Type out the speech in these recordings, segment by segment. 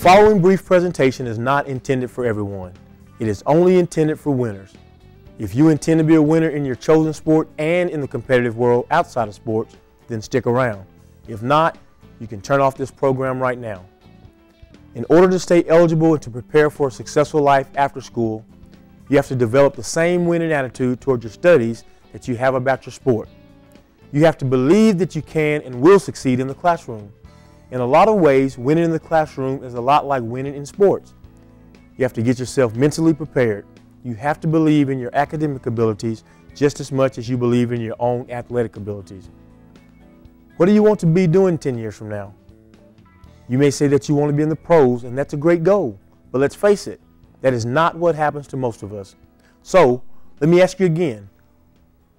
following brief presentation is not intended for everyone. It is only intended for winners. If you intend to be a winner in your chosen sport and in the competitive world outside of sports, then stick around. If not, you can turn off this program right now. In order to stay eligible and to prepare for a successful life after school, you have to develop the same winning attitude toward your studies that you have about your sport. You have to believe that you can and will succeed in the classroom. In a lot of ways, winning in the classroom is a lot like winning in sports. You have to get yourself mentally prepared. You have to believe in your academic abilities just as much as you believe in your own athletic abilities. What do you want to be doing 10 years from now? You may say that you want to be in the pros, and that's a great goal, but let's face it, that is not what happens to most of us. So, let me ask you again,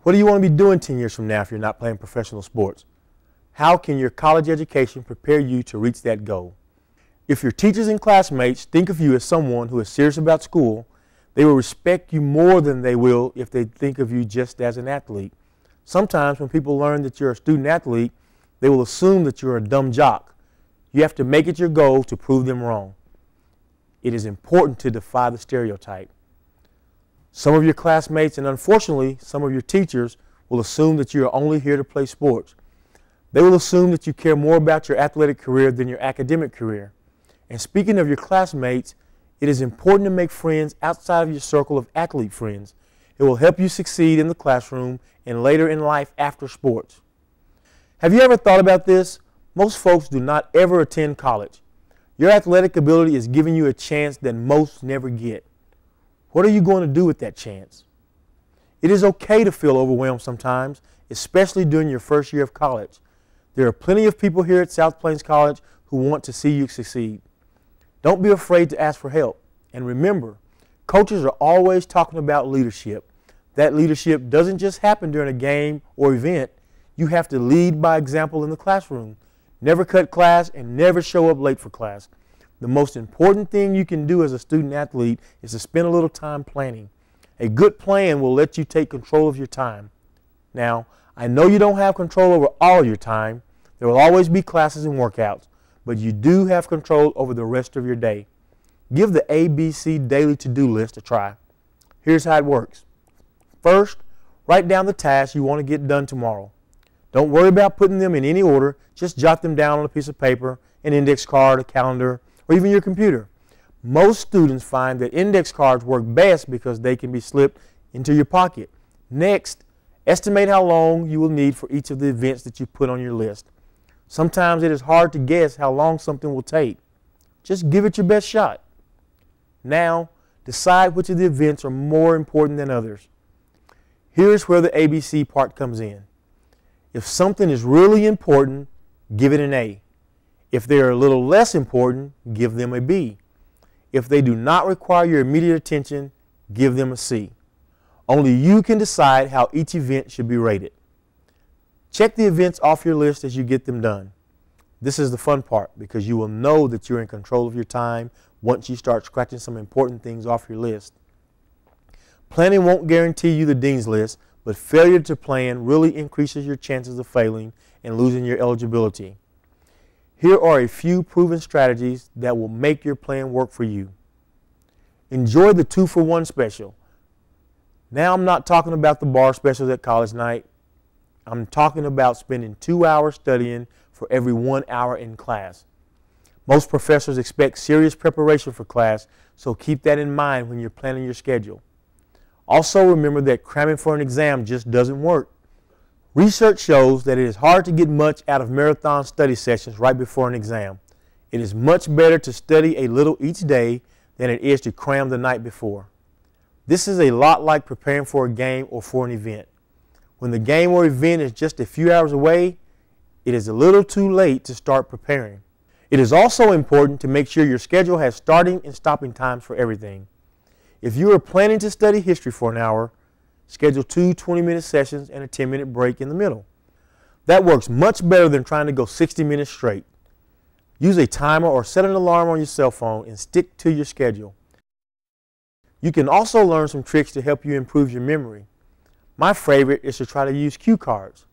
what do you want to be doing 10 years from now if you're not playing professional sports? How can your college education prepare you to reach that goal? If your teachers and classmates think of you as someone who is serious about school, they will respect you more than they will if they think of you just as an athlete. Sometimes when people learn that you're a student athlete, they will assume that you're a dumb jock. You have to make it your goal to prove them wrong. It is important to defy the stereotype. Some of your classmates and unfortunately some of your teachers will assume that you are only here to play sports. They will assume that you care more about your athletic career than your academic career. And speaking of your classmates, it is important to make friends outside of your circle of athlete friends. It will help you succeed in the classroom and later in life after sports. Have you ever thought about this? Most folks do not ever attend college. Your athletic ability is giving you a chance that most never get. What are you going to do with that chance? It is okay to feel overwhelmed sometimes, especially during your first year of college. There are plenty of people here at South Plains College who want to see you succeed. Don't be afraid to ask for help. And remember, coaches are always talking about leadership. That leadership doesn't just happen during a game or event. You have to lead by example in the classroom. Never cut class and never show up late for class. The most important thing you can do as a student athlete is to spend a little time planning. A good plan will let you take control of your time. Now, I know you don't have control over all your time. There will always be classes and workouts, but you do have control over the rest of your day. Give the ABC daily to-do list a try. Here's how it works. First, write down the tasks you want to get done tomorrow. Don't worry about putting them in any order. Just jot them down on a piece of paper, an index card, a calendar, or even your computer. Most students find that index cards work best because they can be slipped into your pocket. Next, estimate how long you will need for each of the events that you put on your list. Sometimes it is hard to guess how long something will take. Just give it your best shot. Now, decide which of the events are more important than others. Here's where the ABC part comes in. If something is really important, give it an A. If they are a little less important, give them a B. If they do not require your immediate attention, give them a C. Only you can decide how each event should be rated. Check the events off your list as you get them done. This is the fun part because you will know that you're in control of your time once you start scratching some important things off your list. Planning won't guarantee you the dean's list, but failure to plan really increases your chances of failing and losing your eligibility. Here are a few proven strategies that will make your plan work for you. Enjoy the 2-for-1 special. Now I'm not talking about the bar specials at college night. I'm talking about spending 2 hours studying for every 1 hour in class. Most professors expect serious preparation for class, so keep that in mind when you're planning your schedule. Also remember that cramming for an exam just doesn't work. Research shows that it is hard to get much out of marathon study sessions right before an exam. It is much better to study a little each day than it is to cram the night before. This is a lot like preparing for a game or for an event. When the game or event is just a few hours away, it is a little too late to start preparing. It is also important to make sure your schedule has starting and stopping times for everything. If you are planning to study history for an hour, schedule 2 20-minute sessions and a 10-minute break in the middle. That works much better than trying to go 60 minutes straight. Use a timer or set an alarm on your cell phone and stick to your schedule. You can also learn some tricks to help you improve your memory. My favorite is to try to use cue cards.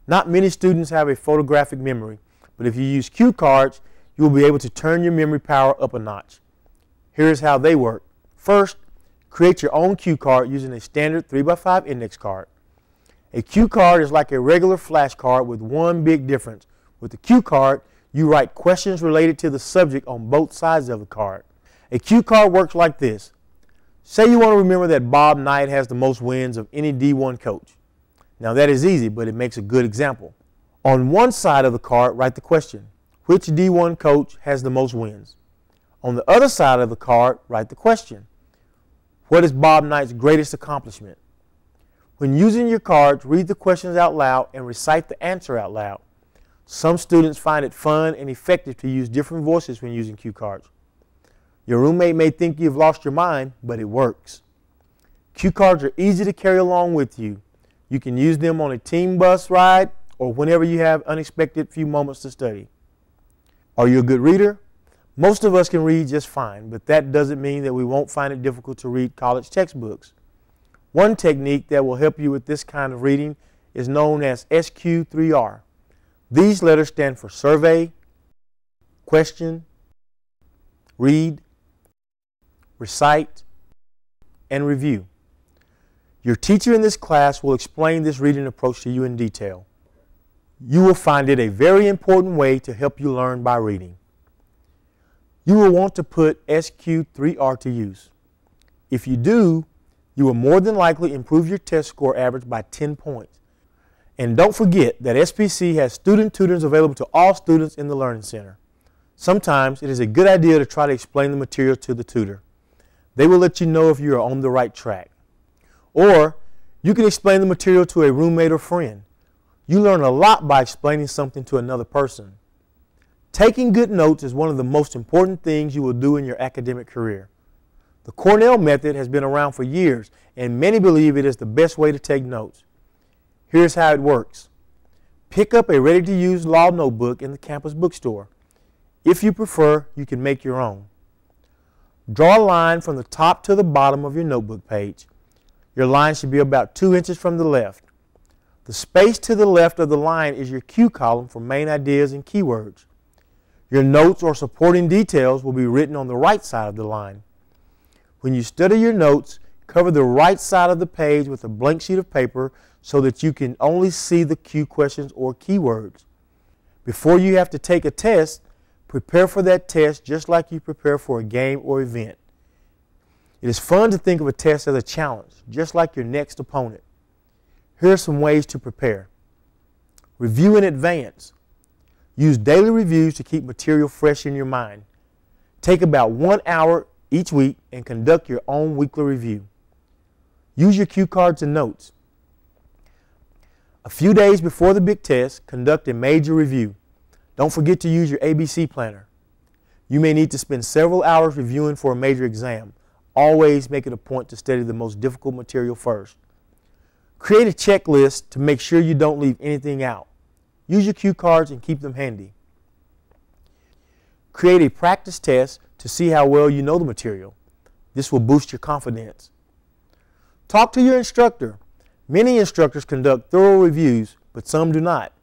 Not many students have a photographic memory, but if you use cue cards, you will be able to turn your memory power up a notch. Here's how they work. First, create your own cue card using a standard 3x5 index card. A cue card is like a regular flashcard with one big difference. With the cue card, you write questions related to the subject on both sides of the card. A cue card works like this. Say you want to remember that Bob Knight has the most wins of any D1 coach. Now that is easy, but it makes a good example. On one side of the card, write the question. Which D1 coach has the most wins? On the other side of the card, write the question. What is Bob Knight's greatest accomplishment? When using your cards, read the questions out loud and recite the answer out loud. Some students find it fun and effective to use different voices when using cue cards. Your roommate may think you've lost your mind, but it works. Cue cards are easy to carry along with you. You can use them on a team bus ride or whenever you have unexpected few moments to study. Are you a good reader? Most of us can read just fine, but that doesn't mean that we won't find it difficult to read college textbooks. One technique that will help you with this kind of reading is known as SQ3R. These letters stand for survey, question, read, recite, and review. Your teacher in this class will explain this reading approach to you in detail. You will find it a very important way to help you learn by reading. You will want to put SQ3R to use. If you do, you will more than likely improve your test score average by 10 points. And don't forget that SPC has student tutors available to all students in the Learning Center. Sometimes it is a good idea to try to explain the material to the tutor. They will let you know if you are on the right track. Or you can explain the material to a roommate or friend. You learn a lot by explaining something to another person. Taking good notes is one of the most important things you will do in your academic career. The Cornell method has been around for years, and many believe it is the best way to take notes. Here's how it works. Pick up a ready-to-use law notebook in the campus bookstore. If you prefer, you can make your own. Draw a line from the top to the bottom of your notebook page. Your line should be about 2 inches from the left. The space to the left of the line is your cue column for main ideas and keywords. Your notes or supporting details will be written on the right side of the line. When you study your notes, cover the right side of the page with a blank sheet of paper so that you can only see the cue questions or keywords. Before you have to take a test, prepare for that test just like you prepare for a game or event. It is fun to think of a test as a challenge, just like your next opponent. Here are some ways to prepare. Review in advance. Use daily reviews to keep material fresh in your mind. Take about 1 hour each week and conduct your own weekly review. Use your cue cards and notes. A few days before the big test, conduct a major review. Don't forget to use your ABC planner. You may need to spend several hours reviewing for a major exam. Always make it a point to study the most difficult material first. Create a checklist to make sure you don't leave anything out. Use your cue cards and keep them handy. Create a practice test to see how well you know the material. This will boost your confidence. Talk to your instructor. Many instructors conduct thorough reviews, but some do not.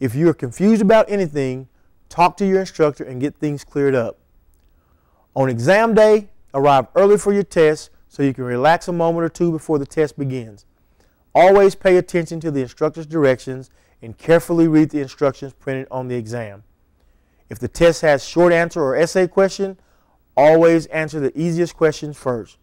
If you are confused about anything, talk to your instructor and get things cleared up. On exam day, arrive early for your test so you can relax a moment or two before the test begins. Always pay attention to the instructor's directions and carefully read the instructions printed on the exam. If the test has short answer or essay question, always answer the easiest questions first.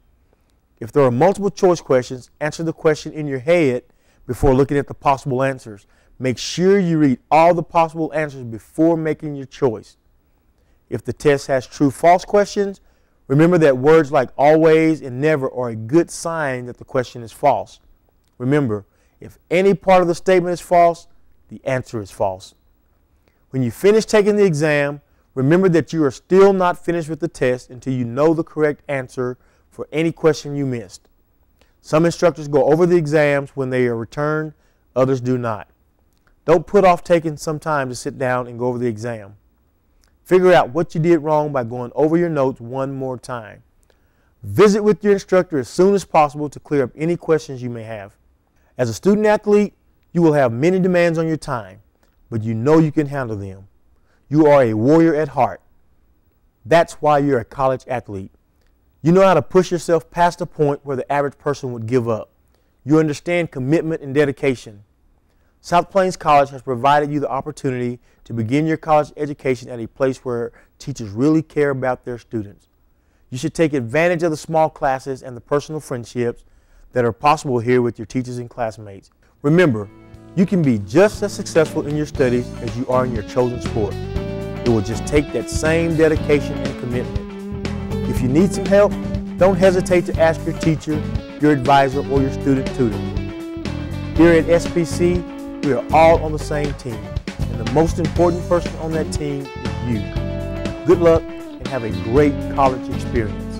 If there are multiple choice questions, answer the question in your head before looking at the possible answers. Make sure you read all the possible answers before making your choice. If the test has true-false questions, remember that words like always and never are a good sign that the question is false. Remember, if any part of the statement is false, the answer is false. When you finish taking the exam, remember that you are still not finished with the test until you know the correct answer for any question you missed. Some instructors go over the exams when they are returned, others do not. Don't put off taking some time to sit down and go over the exam. Figure out what you did wrong by going over your notes one more time. Visit with your instructor as soon as possible to clear up any questions you may have. As a student athlete, you will have many demands on your time, but you know you can handle them. You are a warrior at heart. That's why you're a college athlete. You know how to push yourself past the point where the average person would give up. You understand commitment and dedication. South Plains College has provided you the opportunity to begin your college education at a place where teachers really care about their students. You should take advantage of the small classes and the personal friendships that are possible here with your teachers and classmates. Remember, you can be just as successful in your studies as you are in your chosen sport. It will just take that same dedication and commitment. If you need some help, don't hesitate to ask your teacher, your advisor, or your student tutor. Here at SPC, we are all on the same team, and the most important person on that team is you. Good luck and have a great college experience.